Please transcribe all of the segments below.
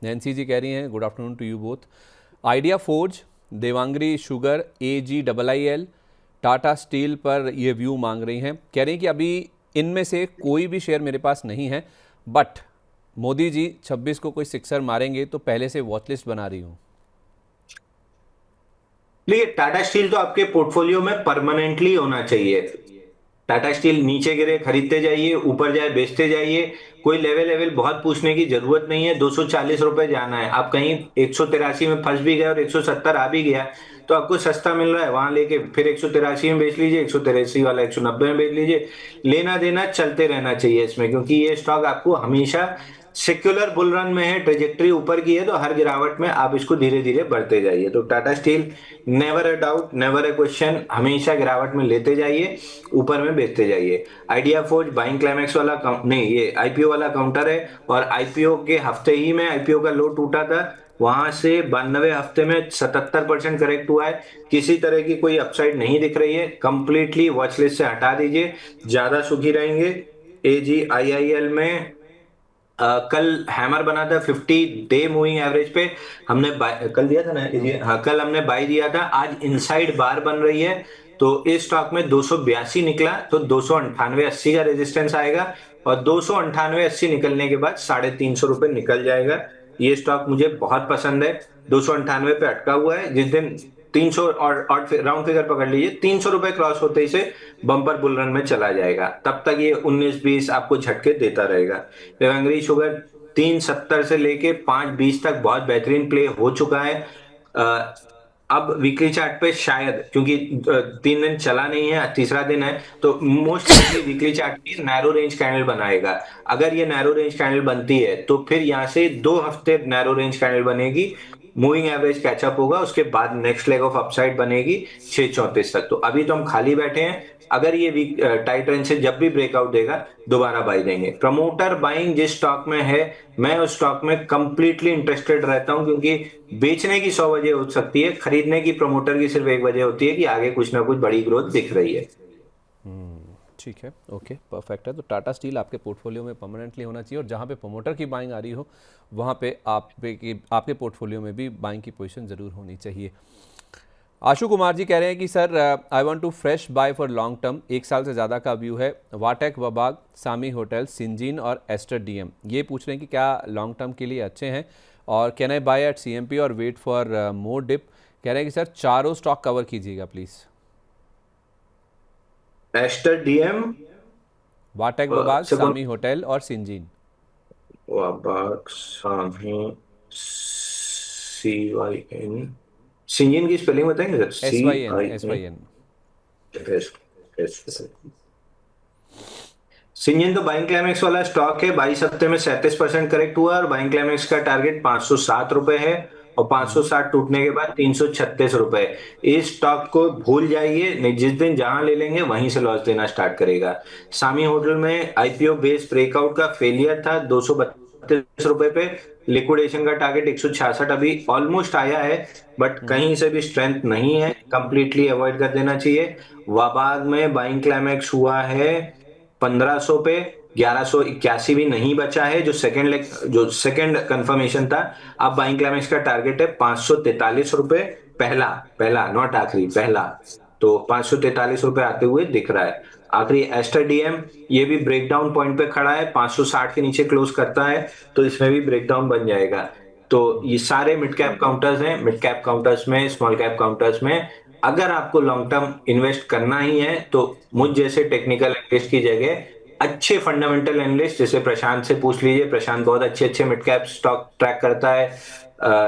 Nancy जी कह रही हैं good afternoon to you both. Idea forge, Davangere sugar, AGIIL, Tata steel पर ये व्यू मांग रही हैं। कह रही हैं कि अभी इनमें से कोई भी शेयर मेरे पास नहीं है, बट मोदी जी 26 को कोई सिक्सर मारेंगे तो पहले से वॉच लिस्ट बना रही हूँ। देखिए, टाटा स्टील तो आपके पोर्टफोलियो में परमानेंटली होना चाहिए। टाटा स्टील नीचे गिरे खरीदते जाइए, ऊपर जाए बेचते जाइए। कोई लेवल लेवल बहुत पूछने की जरूरत नहीं है। 240 रुपए जाना है, आप कहीं 183 में फंस भी गए और 170 आ भी गया तो आपको सस्ता मिल रहा है, वहां लेके फिर 183 में बेच लीजिए, 183 वाला 190 में बेच लीजिए। लेना देना चलते रहना चाहिए इसमें, क्योंकि ये स्टॉक आपको हमेशा सेक्युलर बुल रन में है, ट्रेजेक्टरी ऊपर की है, तो हर गिरावट में आप इसको धीरे धीरे बढ़ते जाइए। तो Tata steel never a doubt, never a question, हमेशा गिरावट में लेते जाइए, ऊपर में बेचते जाइए। आइडिया फोर्ज बाइंग क्लाइमेक्स वाला नहीं, ये आईपीओ वाला काउंटर है, और आईपीओ के हफ्ते ही में आईपीओ का लो टूटा था, वहां से 92 हफ्ते में 77% करेक्ट हुआ है। किसी तरह की कोई अपसाइड नहीं दिख रही है, कंप्लीटली वॉच लिस्ट से हटा दीजिए, ज्यादा सुखी रहेंगे। AGIIL में कल हैमर बना था 50 डे मूविंग एवरेज पे, हमने कल दिया था ना ये, हाँ कल हमने बाई दिया था। आज इनसाइड बार बन रही है, तो इस स्टॉक में 282 निकला, तो 298.80 का रेजिस्टेंस आएगा, और 298.80 निकलने के बाद 350 रुपए निकल जाएगा। ये स्टॉक मुझे बहुत पसंद है। 298 पे अटका हुआ है, जिस दिन 300 और राउंड फिगर पकड़ लीजिए, 300 रुपए क्रॉस होते ही से बम्पर बुल रन में चला जाएगा। तब तक ये 19-20 आपको झटके देता रहेगा। देवंगरी शुगर 370 से लेके 520 तक बहुत बेहतरीन प्ले हो चुका है। अ, अब वीकली चार्ट पे शायद, क्योंकि 3 दिन चला नहीं है, तीसरा दिन है, तो मोस्ट लाइकली वीकली चार्ट की नैरो रेंज कैंडल बनाएगा। अगर ये नैरो रेंज कैंडल बनती है तो फिर यहाँ से 2 हफ्ते नैरो रेंज कैंडल बनेगी, मूविंग एवरेज कैचअप होगा, उसके बाद नेक्स्ट लेग ऑफ अपसाइड बनेगी 634 तक। तो अभी तो हम खाली बैठे हैं, अगर ये वीक टाइट रेंज से जब भी ब्रेकआउट देगा दोबारा बाई देंगे। प्रमोटर बाइंग जिस स्टॉक में है, मैं उस स्टॉक में कंप्लीटली इंटरेस्टेड रहता हूं, क्योंकि बेचने की 100 वजह हो सकती है, खरीदने की प्रमोटर की सिर्फ एक वजह होती है कि आगे कुछ ना कुछ बड़ी ग्रोथ दिख रही है। ठीक है, ओके, परफेक्ट है। तो टाटा स्टील आपके पोर्टफोलियो में परमानेंटली होना चाहिए, और जहाँ पे प्रमोटर की बाइंग आ रही हो वहाँ पे आपके पोर्टफोलियो में भी बाइंग की पोजीशन ज़रूर होनी चाहिए। आशु कुमार जी कह रहे हैं कि sir I want to fresh buy for long term, 1 साल से ज़्यादा का व्यू है, वाटेक, वबाग, सामी होटल, सिंजीन और एस्टर डीएम। ये पूछ रहे हैं कि क्या लॉन्ग टर्म के लिए अच्छे हैं, और can I buy at CMP और वेट फॉर मोर डिप। कह रहे हैं कि सर चारों स्टॉक कवर कीजिएगा प्लीज़। एस्टर डीएम, वाटेक, वबाग, से कौन? सामी होटल और सिंजीन। वाबाक, सामी, CYN, सिंजिन की स्पेलिंग बताएंगे sir? C SYN I SYN। N Syngene तो बाइंग क्लाइमेक्स वाला स्टॉक है, 22 हफ्ते में 37% करेक्ट हुआ, और बाइंग क्लाइमेक्स का टारगेट 507 रुपए है, और 560 टूटने के बाद 336 रुपए। इस स्टॉक को भूल जाइए, नहीं जिस दिन जहां ले लेंगे वहीं से लॉस देना स्टार्ट करेगा। सामी होटल में आईपीओ बेस ब्रेकआउट का फेलियर था 232 रुपए पे, लिक्विडेशन का टारगेट 166 अभी ऑलमोस्ट आया है, बट कहीं से भी स्ट्रेंथ नहीं है, कंप्लीटली अवॉइड कर देना चाहिए। वाबाग में बाइंग क्लाइमेक्स हुआ है 1500 पे, 1181 भी नहीं बचा है, जो सेकंड कंफर्मेशन था। अब बाइंग क्लाइमेक्स का टारगेट है 543 रुपए, पहला पहला नॉट आखिरी, पहला। तो 543 रुपए आते हुए दिख रहा है। आखिरी एस्टर डीएम, ये भी ब्रेकडाउन पॉइंट पे खड़ा है, 560 के नीचे क्लोज करता है तो इसमें भी ब्रेकडाउन बन जाएगा। तो ये सारे मिड कैप काउंटर्स हैं, मिड कैप काउंटर्स में, स्मॉल कैप काउंटर्स में अगर आपको लॉन्ग टर्म इन्वेस्ट करना ही है तो मुझ जैसे टेक्निकल एनालिस्ट की जगह अच्छे फंडामेंटल एनालिस्ट जैसे प्रशांत से पूछ लीजिए। प्रशांत बहुत अच्छे अच्छे मिड कैप स्टॉक ट्रैक करता है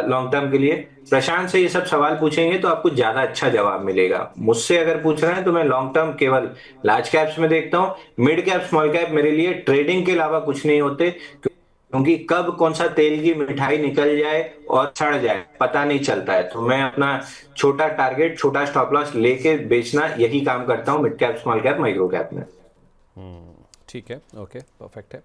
लॉन्ग टर्म के लिए। प्रशांत से ये सब सवाल पूछेंगे तो आपको ज्यादा अच्छा जवाब मिलेगा। मुझसे अगर पूछ रहे हैं तो मैं लॉन्ग टर्म केवल लार्ज कैप्स में देखता हूँ, मिड कैप स्मॉल कैप मेरे लिए ट्रेडिंग के अलावा कुछ नहीं होते, क्योंकि कब कौन सा तेल की मिठाई निकल जाए और सड़ जाए पता नहीं चलता है। तो मैं अपना छोटा टारगेट, छोटा स्टॉप लॉस लेके बेचना, यही काम करता हूँ mid cap small cap micro cap में। ठीक है, ओके, परफेक्ट है।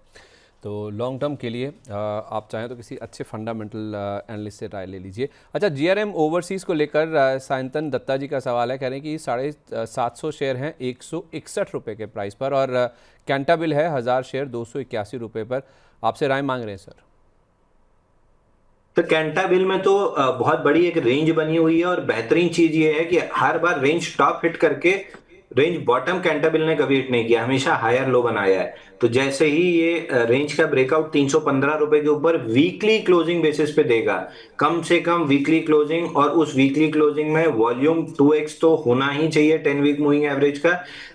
तो लॉन्ग टर्म के लिए आप चाहें तो किसी अच्छे फंडामेंटल एनालिस्ट से राय ले लीजिए। अच्छा, GRM ओवरसीज़ को लेकर सायंतन दत्ता जी का सवाल है, कह रहे हैं कि 750 शेयर हैं 161 रुपये के प्राइस पर, और कैंटाबिल है 1000 शेयर 281 रुपये पर। आपसे राय मांग रहे हैं सर। तो कैंटाबिल में तो बहुत बड़ी एक रेंज बनी हुई है, और बेहतरीन चीज ये है कि हर बार रेंज टॉप हिट करके रेंज बॉटम कैंटाबिल ने कभी हिट नहीं किया, हमेशा हायर लो बनाया है। तो जैसे ही ये रेंज का ब्रेकआउट 315 रुपए के ऊपर वीकली क्लोजिंग बेसिस पे देगा, कम से कम वीकली क्लोजिंग, और उस वीकली क्लोजिंग में वॉल्यूम 2x तो होना ही चाहिए 10 वीक मूविंग एवरेज का,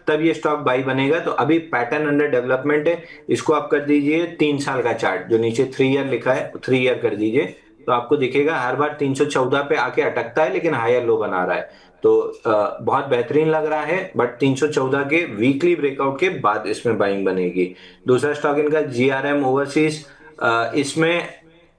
तब ये स्टॉक बाई बनेगा। तो अभी पैटर्न अंडर डेवलपमेंट है, इसको आप कर दीजिए 3 साल का चार्ट, जो नीचे 3 ईयर लिखा है 3 ईयर कर दीजिए, तो आपको दिखेगा हर बार 314 पे आके अटकता है लेकिन हायर लो बना रहा है। तो बहुत बेहतरीन लग रहा है, बट 314 के वीकली ब्रेकआउट के बाद इसमें बाइंग बनेगी। दूसरा स्टॉक इनका जीआरएम ओवरसीज, इसमें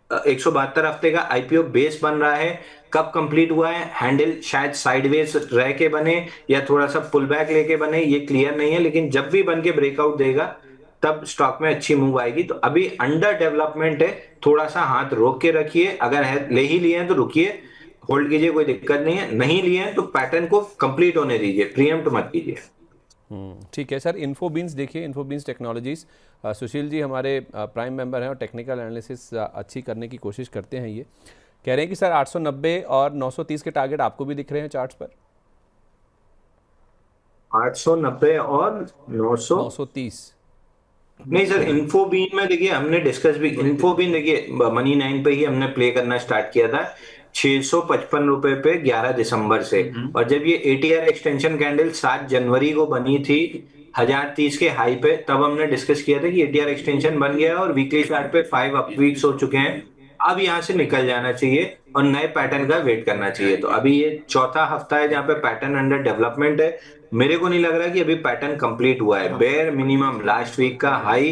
172 हफ्ते का आईपीओ बेस बन रहा है। कब कंप्लीट हुआ है, हैंडल शायद साइडवेज रह के बने या थोड़ा सा पुल बैक लेके बने, ये क्लियर नहीं है, लेकिन जब भी बन के ब्रेकआउट देगा तब स्टॉक में अच्छी मूव आएगी। तो अभी अंडर डेवलपमेंट है, थोड़ा सा हाथ रोक के रखिए, अगर है ले ही लिए हैं तो रुकिए, होल्ड कीजिए, कोई दिक्कत नहीं है, नहीं लिए हैं तो पैटर्न को कंप्लीट होने दीजिए, प्रीएम्प्ट मत कीजिए। ठीक है सर। इन्फोबीन्स देखिए, इन्फोबीन्स टेक्नोलॉजीज़, सुशील जी हमारे प्राइम मेंबर हैं और टेक्निकल एनालिसिस अच्छी करने की कोशिश करते हैं। ये कह रहे हैं कि सर 890 और 930 के टारगेट आपको भी दिख रहे हैं चार्ट्स पर? 890 और 900, 930। नहीं सर, इन्फोबीन में देखिए हमने डिस्कस भी, इन्फोबीन देखिए मनी 9 पे ही हमने प्ले करना स्टार्ट किया था, 655 रुपए पे 11 दिसंबर से। और जब ये एटीआर एक्सटेंशन कैंडल 7 जनवरी को बनी थी 1030 के हाई पे, तब हमने डिस्कस किया था कि एटीआर एक्सटेंशन बन गया है और वीकली चार्ट पे 5 अप वीक्स हो चुके हैं, अब यहाँ से निकल जाना चाहिए और नए पैटर्न का वेट करना चाहिए। तो अभी ये चौथा हफ्ता है जहाँ पे पैटर्न अंडर डेवलपमेंट है। मेरे को नहीं लग रहा कि अभी पैटर्न कंप्लीट हुआ है। बेयर मिनिमम लास्ट वीक का हाई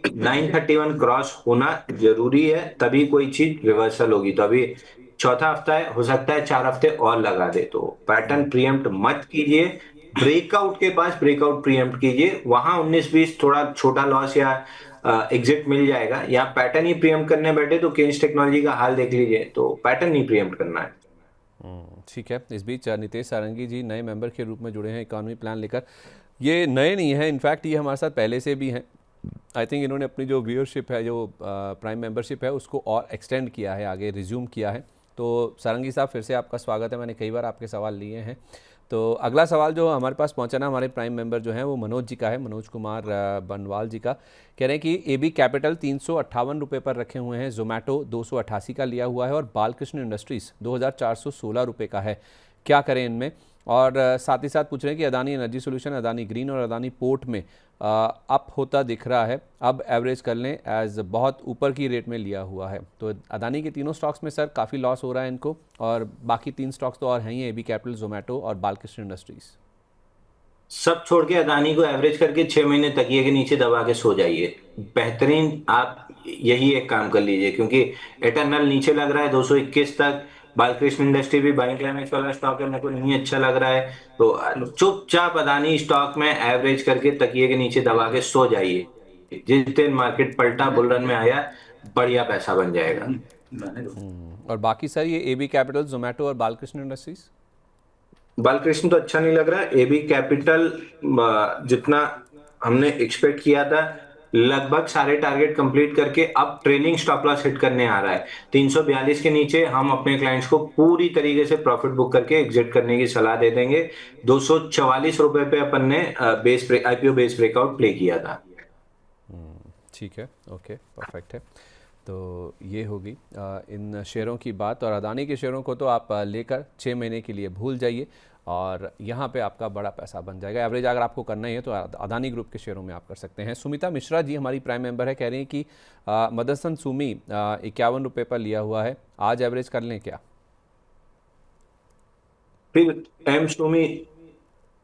931 क्रॉस होना जरूरी है, तभी कोई चीज रिवर्सल होगी। तो अभी चौथा हफ्ता है, हो सकता है 4 हफ्ते और लगा दे, तो पैटर्न प्रीएम्प्ट मत कीजिए। ब्रेकआउट के पास ब्रेकआउट प्रीएम्प्ट कीजिए, वहां 19-20 थोड़ा छोटा लॉस या एग्जिट मिल जाएगा। या पैटर्न ही प्रीएम्प्ट करने बैठे तो केन्स टेक्नोलॉजी का हाल देख लीजिए, तो पैटर्न नहीं प्रीएम्प्ट करना है। ठीक है। इस बीच नितेश सारंगी जी नए मेंबर के रूप में जुड़े हैं इकॉनमी प्लान लेकर। ये नए नहीं है, इनफैक्ट ये हमारे साथ पहले से भी हैं। आई थिंक इन्होंने अपनी जो व्यूअरशिप है, जो प्राइम मेंबरशिप है, उसको और एक्सटेंड किया है, आगे रिज्यूम किया है। तो सारंगी साहब फिर से आपका स्वागत है। मैंने कई बार आपके सवाल लिए हैं। तो अगला सवाल जो हमारे पास पहुंचा ना, हमारे प्राइम मेंबर जो हैं वो मनोज जी का है, मनोज कुमार बनवाल जी का। कह रहे हैं कि एबी कैपिटल 358 रुपये पर रखे हुए हैं, जोमेटो 288 का लिया हुआ है और बालकृष्ण इंडस्ट्रीज़ 2416 रुपये का है, क्या करें इनमें? और साथ ही साथ पूछ रहे हैं कि Adani energy solution, Adani green और अदानी पोर्ट में अप होता दिख रहा है, अब एवरेज कर लें, एज बहुत ऊपर की रेट में लिया हुआ है। तो अदानी के तीनों स्टॉक्स में सर काफ़ी लॉस हो रहा है इनको, और बाकी 3 स्टॉक्स तो और हैं ही, एबी कैपिटल, जोमेटो और बालकृष्ण इंडस्ट्रीज़। सब छोड़ के अदानी को एवरेज करके 6 महीने तकिए के नीचे दबा के सो जाइए, बेहतरीन। आप यही एक काम कर लीजिए, क्योंकि एटर्नल नीचे लग रहा है 221 तक। बालकृष्ण इंडस्ट्री भी बाइंग क्लाइमेक्स वाला स्टॉक है, मेरे को नहीं अच्छा लग रहा है। तो चुपचाप अदानी स्टॉक में एवरेज करके तकिए के नीचे दबा के सो जाइए। जिस दिन मार्केट पलटा, बुल रन में आया, बढ़िया पैसा बन जाएगा। और बाकी सर ये एबी कैपिटल, जोमेटो और बालकृष्ण इंडस्ट्रीज़? बालकृष्ण तो अच्छा नहीं लग रहा है। एबी कैपिटल जितना हमने एक्सपेक्ट किया था, लगभग सारे टारगेट कंप्लीट करके अब ट्रेलिंग स्टॉप लॉस हिट करने आ रहा है। 342 के नीचे हम अपने क्लाइंट्स को पूरी तरीके से प्रॉफिट बुक करके एग्जिट करने की सलाह दे देंगे। 244 रुपए पे अपन ने आईपीओ बेस ब्रेकआउट प्ले किया था। ठीक है, ओके, परफेक्ट है। तो ये होगी इन शेयरों की बात। और अदानी के शेयरों को तो आप लेकर 6 महीने के लिए भूल जाइए, और यहाँ पे आपका बड़ा पैसा बन जाएगा। एवरेज अगर आपको करना ही है तो अदानी ग्रुप के शेयरों में आप कर सकते हैं। सुमिता मिश्रा जी हमारी प्राइम मेंबर है, कह रही हैं कि मदरसन सुमी 51 रुपये पर लिया हुआ है, आज एवरेज कर लें क्या? फिर एम सुमी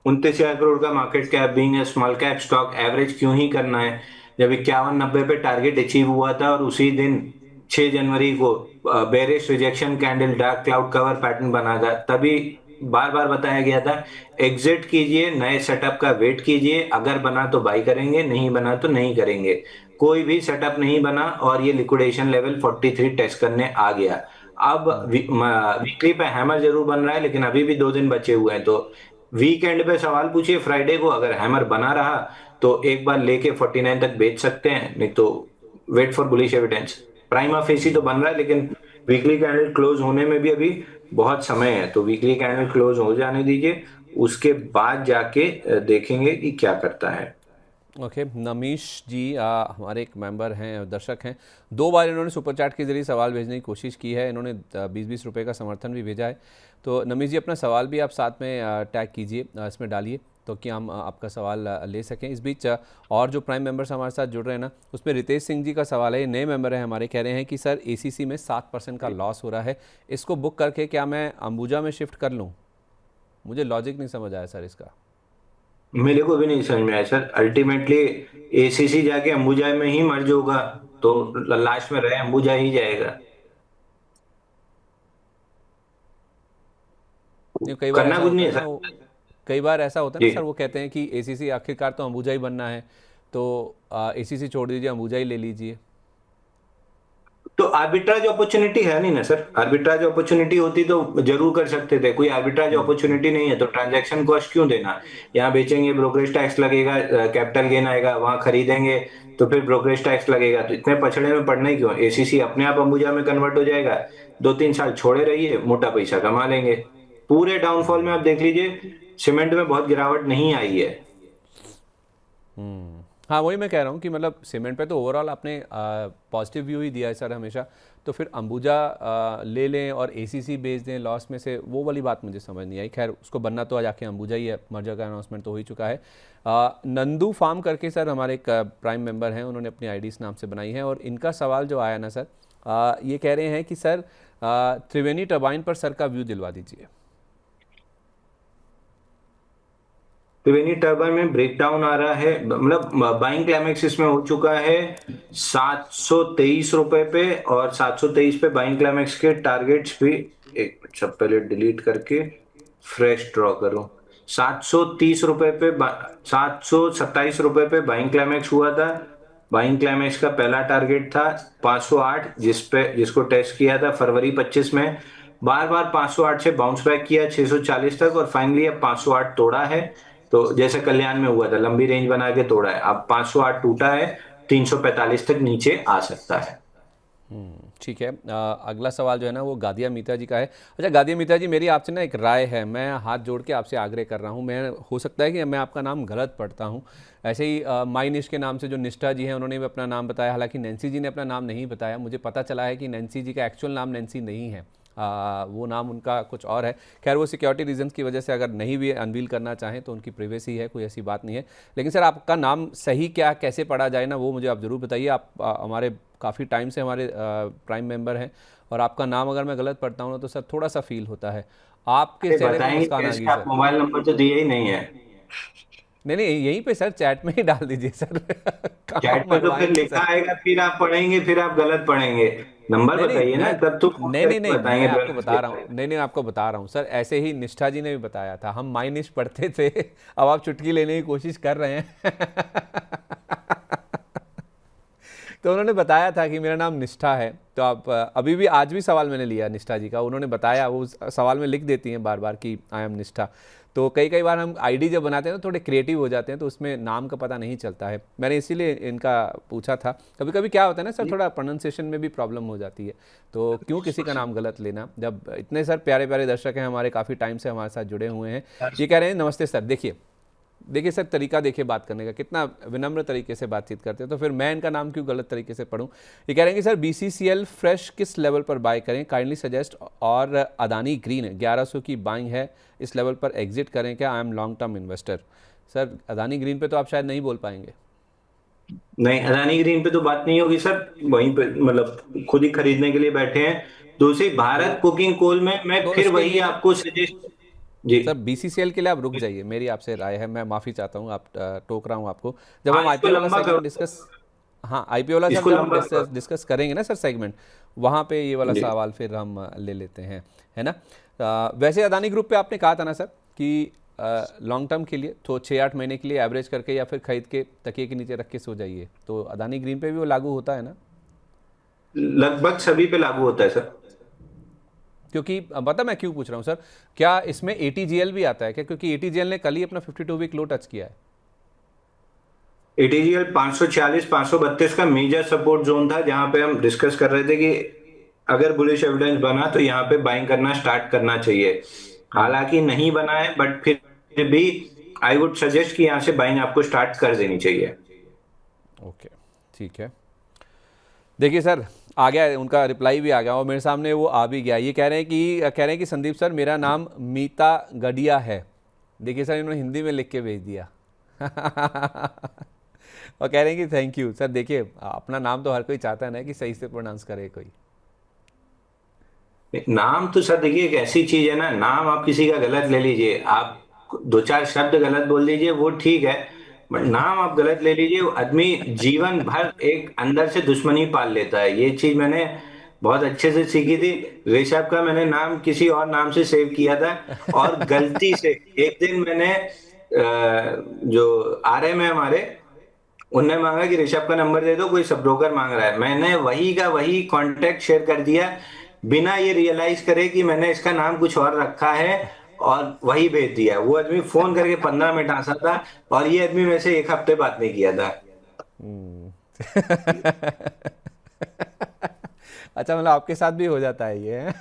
29,000 करोड़ का market cap, being a small cap stock, average क्यों ही करना है? जब 51-90 पे टारगेट अचीव हुआ था और उसी दिन 6 जनवरी को bearish rejection candle dark cloud cover pattern बना था, तभी बार बार बताया गया था एग्जिट कीजिए, नए सेटअप का वेट कीजिए, अगर बना तो बाई करेंगे, नहीं बना तो नहीं करेंगे। कोई भी सेटअप नहीं बना और ये लिक्विडेशन लेवल 43 टेस्ट करने आ गया। अब वीकली पे हैमर जरूर बन रहा है, लेकिन अभी भी 2 दिन बचे हुए हैं। तो वीकेंड पे सवाल पूछिए फ्राइडे को, अगर हैमर बना रहा तो एक बार लेके 49 तक बेच सकते हैं, नहीं तो wait for bullish evidence. Prima facie तो बन रहा है, लेकिन वीकली कैंडल क्लोज होने में भी अभी बहुत समय है, तो वीकली कैंडल क्लोज हो जाने दीजिए, उसके बाद जाके देखेंगे कि क्या करता है। ओके नमीश जी हमारे एक मेंबर हैं, दर्शक हैं। 2 बार इन्होंने सुपर चैट के जरिए सवाल भेजने की कोशिश की है, इन्होंने 20-20 रुपए का समर्थन भी भेजा है। तो नमीश जी अपना सवाल भी आप साथ में टैग कीजिए, इसमें डालिए, तो कि हम आपका सवाल ले सकें। इस बीच और जो प्राइम मेंबर्स हमारे साथ जुड़ रहे हैं ना, उसमें रितेश सिंह जी का सवाल है, ये नए मेंबर हैं हमारे, कह रहे हैं कि सर एसीसी में 7% का लॉस हो रहा है, इसको बुक करके क्या मैं अंबुजा में शिफ्ट कर लूँ? मुझे लॉजिक नहीं समझ आया सर इसका। मेरे को भी नहीं समझ में आया सर। अल्टीमेटली एसीसी जाके अंबुजा में ही मर्ज होगा, तो लास्ट में रहे अंबुजा ही जाएगा। नहीं, कई बार करना ऐसा कुछ होता नहीं है है ना सर। कई बार ऐसा होता है ना जी। सर, वो कहते हैं कि एसीसी आखिरकार तो अंबुजा ही बनना है, तो एसीसी छोड़ दीजिए, अंबुजा ही ले लीजिए। तो आर्बिट्राज अपॉर्चुनिटी है नहीं ना सर। आर्बिट्राज अपॉर्चुनिटी होती तो जरूर कर सकते थे, कोई आर्बिट्राज अपॉर्चुनिटी नहीं है तो ट्रांजैक्शन कॉस्ट क्यों देना। यहाँ बेचेंगे ब्रोकरेज टैक्स लगेगा, कैपिटल गेन आएगा, वहां खरीदेंगे तो फिर ब्रोकरेज टैक्स लगेगा, तो इतने पछड़े में पड़ना ही क्यों। एसीसी अपने आप अंबुजा में कन्वर्ट हो जाएगा, 2-3 साल छोड़े रहिए, मोटा पैसा कमा लेंगे। पूरे डाउनफॉल में आप देख लीजिए, सीमेंट में बहुत गिरावट नहीं आई है। हाँ वही मैं कह रहा हूँ कि मतलब सीमेंट पे तो ओवरऑल आपने पॉजिटिव व्यू ही दिया है सर हमेशा, तो फिर अंबुजा ले लें और एसीसी बेच दें लॉस में से, वो वाली बात मुझे समझ नहीं आई। खैर उसको बनना तो आज आके अंबुजा ही है, मर्जर का अनाउंसमेंट तो हो ही चुका है। नंदू फार्म करके सर हमारे एक प्राइम मेंबर हैं, उन्होंने अपनी आईडी इस नाम से बनाई है, और इनका सवाल जो आया ना सर, ये कह रहे हैं कि सर त्रिवेणी टर्बाइन पर सर का व्यू दिलवा दीजिए। त्रिवेणी टर्बाइन में ब्रेकडाउन आ रहा है, मतलब बाइंग क्लाइमेक्स इसमें हो चुका है 723 रुपए पे, और 723 पे बाइंग क्लाइमेक्स के टारगेट्स भी। एक मिनट, सब पहले डिलीट करके फ्रेश ड्रॉ करूं। 730 रुपए पे 727 रुपए पे बाइंग क्लाइमेक्स हुआ था। बाइंग क्लाइमेक्स का पहला टारगेट था 508, जिसको टेस्ट किया था फरवरी 25 में। बार बार 508 से बाउंस बैक किया 640 तक, और फाइनली अब 508 तोड़ा है। तो जैसे कल्याण में हुआ था, लंबी रेंज बना के तोड़ा है, अब 508 टूटा है, 345 तक नीचे आ सकता है। ठीक है, अगला सवाल जो है ना वो गादिया मीता जी का है। अच्छा गादिया मीता जी, मेरी आपसे ना एक राय है, मैं हाथ जोड़ के आपसे आग्रह कर रहा हूँ, मैं हो सकता है कि मैं आपका नाम गलत पढ़ता हूँ। ऐसे ही माई निश के नाम से जो निष्ठा जी हैं उन्होंने भी अपना नाम बताया, हालांकि नैन्सी जी ने अपना नाम नहीं बताया। मुझे पता चला है कि नैन्सी जी का एक्चुअल नाम नैन्सी नहीं है, वो नाम उनका कुछ और है। खैर वो सिक्योरिटी रीजंस की वजह से अगर नहीं भी अनवील करना चाहें तो उनकी प्रिवेसी है, कोई ऐसी बात नहीं है। लेकिन सर आपका नाम सही क्या कैसे पढ़ा जाए ना, वो मुझे आप ज़रूर बताइए। आप हमारे काफ़ी टाइम से हमारे प्राइम मेंबर हैं, और आपका नाम अगर मैं गलत पढ़ता हूँ ना तो सर थोड़ा सा फील होता है। आपके अरे चेहरे पर बताएंगे मुस्कान आ गई कैसे, आप सर। मोबाइल नंबर तो दिया ही नहीं है। नहीं नहीं, यहीं पे सर चैट में ही डाल दीजिए सर। कहाँ चैट में तो फिर मंगवाएंगे लिखा सर। आएगा, फिर आप पढ़ेंगे, फिर आप गलत पढ़ेंगे। नंबर नहीं नहीं बताइए ना, मैं तब तो फोन नहीं नहीं करके नहीं मैं बताएंगे आपको बैलेंस बता रहा हूँ, कितना है। नहीं नहीं आपको बता रहा हूँ सर, ऐसे ही निष्ठा जी ने भी बताया था, हम माइनिश पढ़ते थे। अब आप चुटकी लेने की कोशिश कर रहे हैं। तो उन्होंने बताया था कि मेरा नाम निष्ठा है, तो आप अभी भी आज भी सवाल मैंने लिया निष्ठा जी का, उन्होंने बताया, वो सवाल में लिख देती हैं बार बार कि आई एम निष्ठा। तो कई कई बार हम आईडी जब बनाते हैं तो थोड़े क्रिएटिव हो जाते हैं, तो उसमें नाम का पता नहीं चलता है, मैंने इसीलिए इनका पूछा था। कभी कभी क्या होता है ना सर, थोड़ा प्रोनाउंसिएशन में भी प्रॉब्लम हो जाती है, तो क्यों किसी का नाम गलत लेना, जब इतने सर प्यारे प्यारे दर्शक हैं हमारे, काफ़ी टाइम से हमारे साथ जुड़े हुए हैं। ये कह रहे हैं नमस्ते सर, देखिए देखिए सर तरीका देखिए बात करने का, कितना विनम्र तरीके से बातचीत करते हैं, तो फिर मैं इनका नाम क्यों गलत तरीके से पढ़ूं। ये कह रहे हैं कि सर बीसीसीएल फ्रेश किस लेवल पर बाय करें, काइंडली सजेस्ट, और अदानी ग्रीन 1100 की बाइंग है, इस लेवल पर एग्जिट करें क्या, I am long term investor. Sir Adani green पे तो आप शायद नहीं बोल पाएंगे। नहीं, अदानी ग्रीन पे तो बात नहीं होगी सर, वहीं पे मतलब खुद ही खरीदने के लिए बैठे हैं। दूसरी तो भारत कुकिंग कोल में मैं तो फिर इसके वही लिए ना आपको सजेस्ट। जी। सर बीसीसीएल के लिए आप रुक जाइए, मेरी आपसे राय है, मैं माफ़ी चाहता हूँ, आप टोक रहा हूँ आपको। जब हाँ, हम इसको आईपीओ वाला लंबा करो, सेगमेंट डिस्कस, हाँ आईपीओ वाला सब इसको जब हम लंबा करो। डिस्कस करेंगे ना सर सेगमेंट, वहाँ पे ये वाला जी। सवाल फिर हम ले लेते हैं, है ना। वैसे अदानी ग्रुप पे आपने कहा था ना सर कि लॉन्ग टर्म के लिए तो 6-8 महीने के लिए एवरेज करके या फिर खरीद के तकिए के नीचे रख के सो जाइए, तो अदानी ग्रीन पे भी वो लागू होता है ना। लगभग सभी पे लागू होता है सर। क्योंकि बता मैं क्यों पूछ रहा हूँ सर, क्या इसमें एटीजीएल भी आता है क्या, क्योंकि एटीजीएल ने कल ही अपना 52 वीक लो टच किया है। एटीजीएल 540 532 का मेजर सपोर्ट जोन था, जहां पे हम डिस्कस कर रहे थे कि अगर बुलिश एविडेंस बना तो यहाँ पे बाइंग करना स्टार्ट करना चाहिए। हम्म। हालांकि नहीं बना है, बट फिर भी आई वुड सजेस्ट कि यहाँ से बाइंग आपको स्टार्ट कर देनी चाहिए। ओके, ठीक है। देखिए सर, आ गया है, उनका रिप्लाई भी आ गया और मेरे सामने वो आ भी गया। ये कह रहे हैं कि संदीप सर, मेरा नाम मीता गडिया है। देखिए सर, इन्होंने हिंदी में लिख के भेज दिया। और कह रहे हैं कि थैंक यू सर। देखिए, अपना नाम तो हर कोई चाहता है ना कि सही से प्रोनाउंस करे कोई। नाम तो सर देखिए एक ऐसी चीज है ना, नाम आप किसी का गलत ले लीजिए, आप दो चार शब्द गलत बोल दीजिए वो ठीक है, बट नाम आप गलत ले लीजिए, वो आदमी जीवन भर एक अंदर से दुश्मनी पाल लेता है। ये चीज मैंने बहुत अच्छे से सीखी थी। ऋषभ का मैंने नाम किसी और नाम से सेव किया था, और गलती से एक दिन मैंने जो आरएम है हमारे, उनने मांगा कि ऋषभ का नंबर दे दो, कोई सब ब्रोकर मांग रहा है, मैंने वही का वही कांटेक्ट शेयर कर दिया, बिना ये रियलाइज करे कि मैंने इसका नाम कुछ और रखा है, और वही भेज दिया। वो आदमी फोन करके 15 मिनट हंसा था, और ये आदमी मेरे से एक हफ्ते बात नहीं किया था। हम्म। अच्छा, मतलब आपके साथ भी हो जाता है ये, हैं?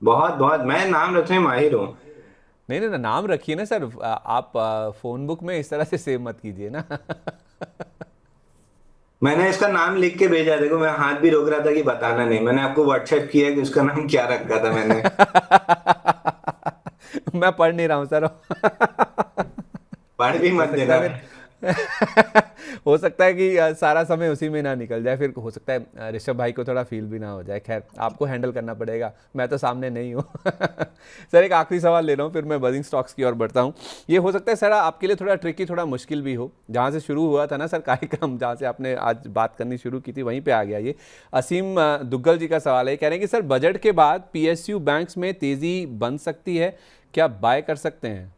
बहुत बहुत मैं नाम रखने में माहिर हूँ। नहीं नहीं, नाम रखिए ना सर। आप फोन बुक में इस तरह से सेव मत कीजिए ना। मैंने इसका नाम लिख के भेजा, देखो मैं हाथ भी रोक रहा था कि बताना नहीं, मैंने आपको व्हाट्सएप किया कि उसका नाम क्या रखा था मैंने। मैं पढ़ नहीं रहा हूँ सर। पढ़ भी हो मत सकता देना। है फिर। हो सकता है कि सारा समय उसी में ना निकल जाए, फिर हो सकता है ऋषभ भाई को थोड़ा फील भी ना हो जाए। खैर, आपको हैंडल करना पड़ेगा, मैं तो सामने नहीं हूँ। सर, एक आखिरी सवाल ले रहा हूँ, फिर मैं बजिंग स्टॉक्स की ओर बढ़ता हूँ। ये हो सकता है सर आपके लिए थोड़ा ट्रिकी, थोड़ा मुश्किल भी हो। जहाँ से शुरू हुआ था ना सर कार्यक्रम, जहाँ से आपने आज बात करनी शुरू की थी, वहीं पे आ गया ये। असीम दुग्गल जी का सवाल है, कह रहे हैं कि सर बजट के बाद पीएसयू बैंक्स में तेजी बन सकती है, क्या बाय कर सकते हैं?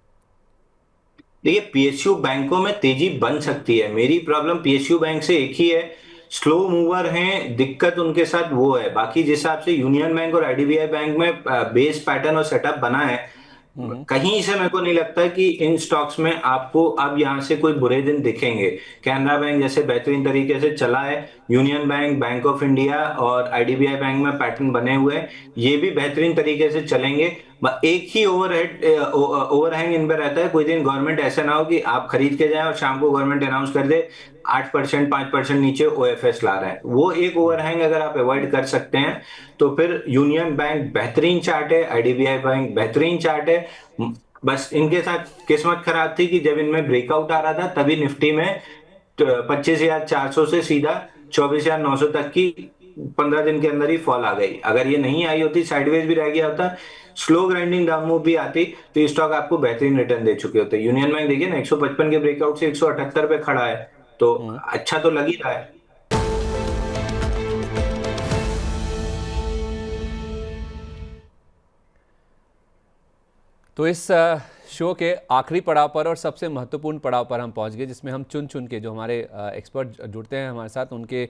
देखिए पीएसयू बैंकों में तेजी बन सकती है, मेरी प्रॉब्लम पीएसयू बैंक से एक ही है, स्लो मूवर हैं, दिक्कत उनके साथ वो है। बाकी जिस हिसाब से यूनियन बैंक और आईडीबीआई बैंक में बेस पैटर्न और सेटअप बना है, हम्म। कहीं से मेरे को नहीं लगता कि इन स्टॉक्स में आपको अब यहां से कोई बुरे दिन दिखेंगे। कैनरा बैंक जैसे बेहतरीन तरीके से चला है, union bank, bank of India और आईडीबीआई बैंक में पैटर्न बने हुए हैं, ये भी बेहतरीन तरीके से चलेंगे। एक ही ओवरहैंग इन पे रहता है, कोई दिन गवर्नमेंट ऐसा ना हो कि आप खरीद के जाएं और शाम को गवर्नमेंट अनाउंस कर दे 8% 5% नीचे ओएफएस ला रहे हैं, वो एक ओवरहैंग अगर आप अवॉइड कर सकते हैं तो फिर यूनियन बैंक बेहतरीन चार्ट है, आईडीबीआई बैंक बेहतरीन चार्ट है। बस इनके साथ किस्मत खराब थी कि जब इनमें ब्रेकआउट आ रहा था तभी निफ्टी में 25,400 से सीधा 24,900 तक की 15 दिन के अंदर ही फॉल आ गई। अगर ये नहीं आई होती, साइडवेज भी रह गया होता, स्लो ग्राइंडिंग डाउन मूव भी आती, तो ये स्टॉक आपको बेहतरीन रिटर्न दे चुके होते। यूनियन बैंक देखिए ना, 155 के ब्रेकआउट से 178 पे खड़ा है, तो हम्म। अच्छा तो लग ही रहा है। तो इस शो के आखिरी पड़ाव पर और सबसे महत्वपूर्ण पड़ाव पर हम पहुंच गए, जिसमें हम चुन चुन के, जो हमारे एक्सपर्ट जुड़ते हैं हमारे साथ, उनके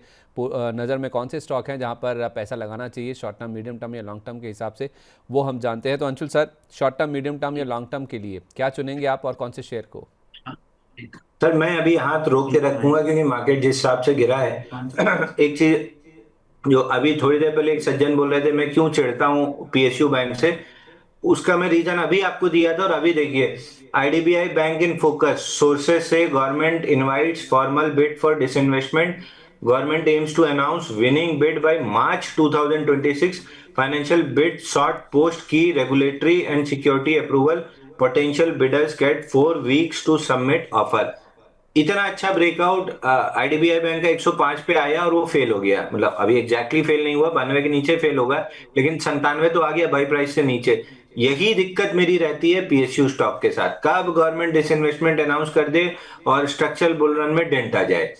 नज़र में कौन से स्टॉक हैं जहां पर पैसा लगाना चाहिए शॉर्ट टर्म, मीडियम टर्म या लॉन्ग टर्म के हिसाब से, वो हम जानते हैं। तो Anshul sir, short term, medium term या लॉन्ग टर्म के लिए क्या चुनेंगे आप, और कौन से शेयर को? सर मैं अभी हाथ रोक के रखूंगा क्योंकि मार्केट जिस हिसाब से गिरा है। एक चीज जो अभी थोड़ी देर पहले एक सज्जन बोल रहे थे मैं क्यों चिढ़ता हूँ पीएसयू बैंक से, उसका मैं रीजन अभी आपको दिया था। और अभी देखिए, IDBI bank in focus, sources से government invites formal bid for disinvestment, government aims to announce winning bid by March 2026, financial bid short post की regulatory and security approval, potential bidders get 4 weeks to submit offer. इतना अच्छा breakout IDBI bank का 105 पे आया और वो fail हो गया, मतलब अभी एग्जैक्टली फेल नहीं हुआ, 92 के नीचे फेल होगा, लेकिन 97 तो आ गया बाई प्राइस से नीचे। यही दिक्कत मेरी रहती है पीएसयू स्टॉक के साथ, कब गवर्नमेंट डिसइन्वेस्टमेंट अनाउंस कर दे और स्ट्रक्चरल बुल रन में डेंट आ जाए।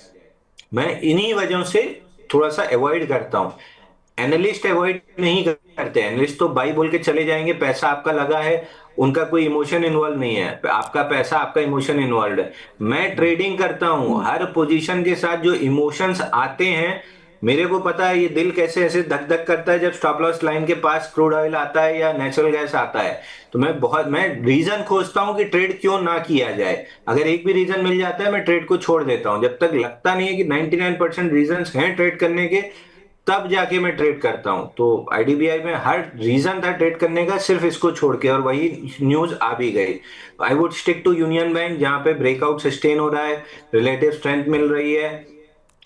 मैं इन्हीं वजहों से थोड़ा सा अवॉइड करता हूं। एनालिस्ट अवॉइड नहीं करते, एनालिस्ट तो बाई बोल के चले जाएंगे, पैसा आपका लगा है, उनका कोई इमोशन इन्वॉल्व नहीं है, आपका पैसा आपका इमोशन इन्वॉल्व है। मैं ट्रेडिंग करता हूं, हर पोजीशन के साथ जो इमोशंस आते हैं, मेरे को पता है ये दिल कैसे ऐसे धक धक करता है जब स्टॉप लॉस लाइन के पास क्रूड ऑयल आता है या नेचुरल गैस आता है। तो मैं रीजन खोजता हूं कि ट्रेड क्यों ना किया जाए। अगर एक भी रीजन मिल जाता है मैं ट्रेड को छोड़ देता हूं, जब तक लगता नहीं है कि 99% रीजन हैं ट्रेड करने के, तब जाके मैं ट्रेड करता हूं। तो आईडीबीआई में हर रीजन था ट्रेड करने का, सिर्फ इसको छोड़ के, और वही न्यूज आ भी गई। I would stick to Union Bank, जहां पे ब्रेकआउट सस्टेन हो रहा है, रिलेटिव स्ट्रेंथ मिल रही है,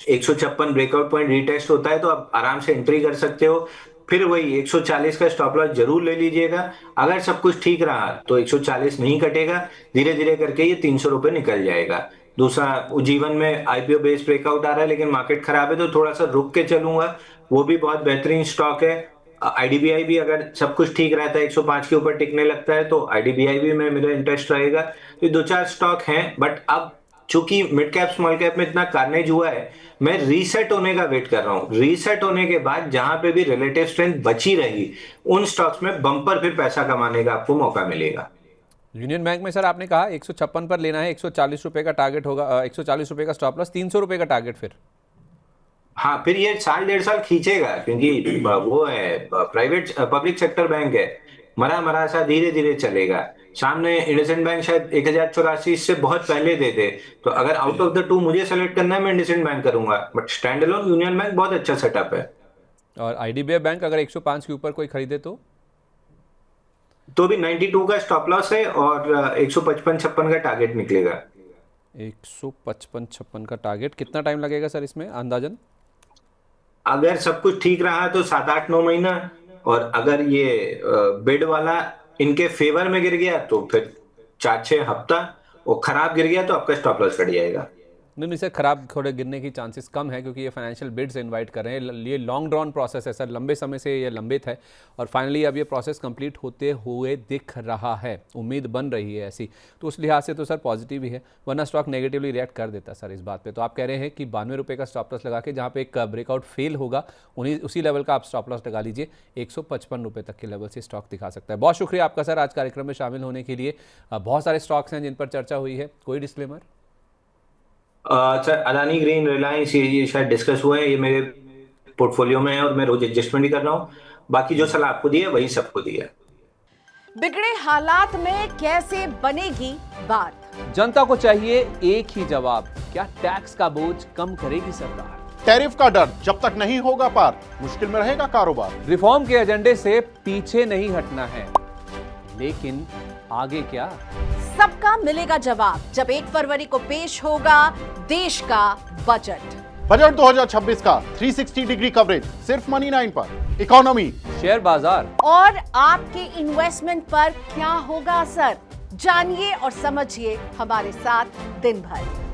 156 ब्रेकआउट पॉइंट रीटेस्ट होता है तो आप आराम से एंट्री कर सकते हो। फिर वही 140 का स्टॉप लॉस जरूर ले लीजिएगा। अगर सब कुछ ठीक रहा तो 140 नहीं कटेगा, धीरे धीरे करके ये 300 रुपए निकल जाएगा। दूसरा, जीवन में आईपीओ बेस्ड ब्रेकआउट आ रहा है, लेकिन मार्केट खराब है तो थोड़ा सा रुक के चलूंगा, वो भी बहुत बेहतरीन स्टॉक है। आईडीबीआई भी अगर सब कुछ ठीक रहता है, 105 के ऊपर टिकने लगता है, तो आईडीबीआई भी में मेरा इंटरेस्ट रहेगा। तो दो चार स्टॉक हैं, बट अब चूंकि मिड कैप स्मॉल कैप में इतना कार्नेज हुआ है, मैं रीसेट होने का वेट कर रहा हूं। रीसेट होने के बाद जहां पे भी रिलेटिव स्ट्रेंथ बची रहेगी, उन स्टॉक्स में बम्पर फिर पैसा कमाने का आपको मौका मिलेगा। यूनियन बैंक में सर आपने कहा 156 पर लेना है, 140 रुपए का टारगेट होगा, 140 रुपए का स्टॉप लॉस, 300 रुपए का टारगेट फिर। हाँ, फिर ये साल डेढ़ साल खींचेगा, क्योंकि वो है प्राइवेट पब्लिक सेक्टर बैंक है, मरा मरा सा धीरे धीरे चलेगा। सामने इंडसइंड बैंक शायद 1084 इससे बहुत पहले दे दे, तो अगर आउट ऑफ द टू मुझे सेलेक्ट करना है, मैं इंडसइंड बैंक करूंगा, but stand alone union bank बहुत अच्छा सेटअप है। और आईडीबीआई बैंक अगर 105 के ऊपर कोई खरीदे तो भी 92 का स्टॉप लॉस है और 155-56 का टारगेट निकलेगा। 155-56 का टारगेट, कितना टाइम लगेगा सर इसमें अंदाजन? अगर सब कुछ ठीक रहा तो 7-8-9 महीना, और अगर ये बिड वाला इनके फेवर में गिर गया तो फिर 4-6 हफ्ता, और खराब गिर गया तो आपका स्टॉप लॉस कट जाएगा। नहीं सर, खराब थोड़े गिरने की चांसेस कम है, क्योंकि ये फाइनेंशियल बिड्स इनवाइट कर रहे हैं। ये लॉन्ग ड्रॉन प्रोसेस है सर, लंबे समय से ये लंबित है, और फाइनली अब ये प्रोसेस कंप्लीट होते हुए दिख रहा है, उम्मीद बन रही है ऐसी। तो उस लिहाज से तो सर पॉजिटिव ही है, वरना स्टॉक नेगेटिवली रिएक्ट कर देता सर इस बात पे। तो आप कह रहे हैं कि 92 रुपये का स्टॉप लॉस लगा के, जहाँ पे एक ब्रेकआउट फेल होगा उसी लेवल का आप स्टॉप लॉस लगा लीजिए। 155 रुपये तक के लेवल से स्टॉक दिखा सकता है। बहुत शुक्रिया आपका सर आज कार्यक्रम में शामिल होने के लिए। बहुत सारे स्टॉक्स हैं जिन पर चर्चा हुई है, कोई disclaimer? Sir, Adani green, Reliance, ये शायद डिस्कस हुए हैं, ये मेरे पोर्टफोलियो में है और मैं रोज एडजस्टमेंट भी कर रहा हूँ। बाकी जो सलाह आपको दी है वही सबको दी है। बिगड़े हालात में कैसे बनेगी बात? जनता को चाहिए एक ही जवाब, क्या टैक्स का बोझ कम करेगी सरकार? टैरिफ का डर जब तक नहीं होगा पार, मुश्किल में रहेगा कारोबार। रिफॉर्म के एजेंडे से पीछे नहीं हटना है, लेकिन आगे क्या? सबका मिलेगा जवाब जब 1 फरवरी को पेश होगा देश का बजट। बजट 2026 का 360 डिग्री कवरेज सिर्फ मनी 9 पर। इकोनॉमी, शेयर बाजार और आपके इन्वेस्टमेंट पर क्या होगा असर, जानिए और समझिए हमारे साथ दिन भर।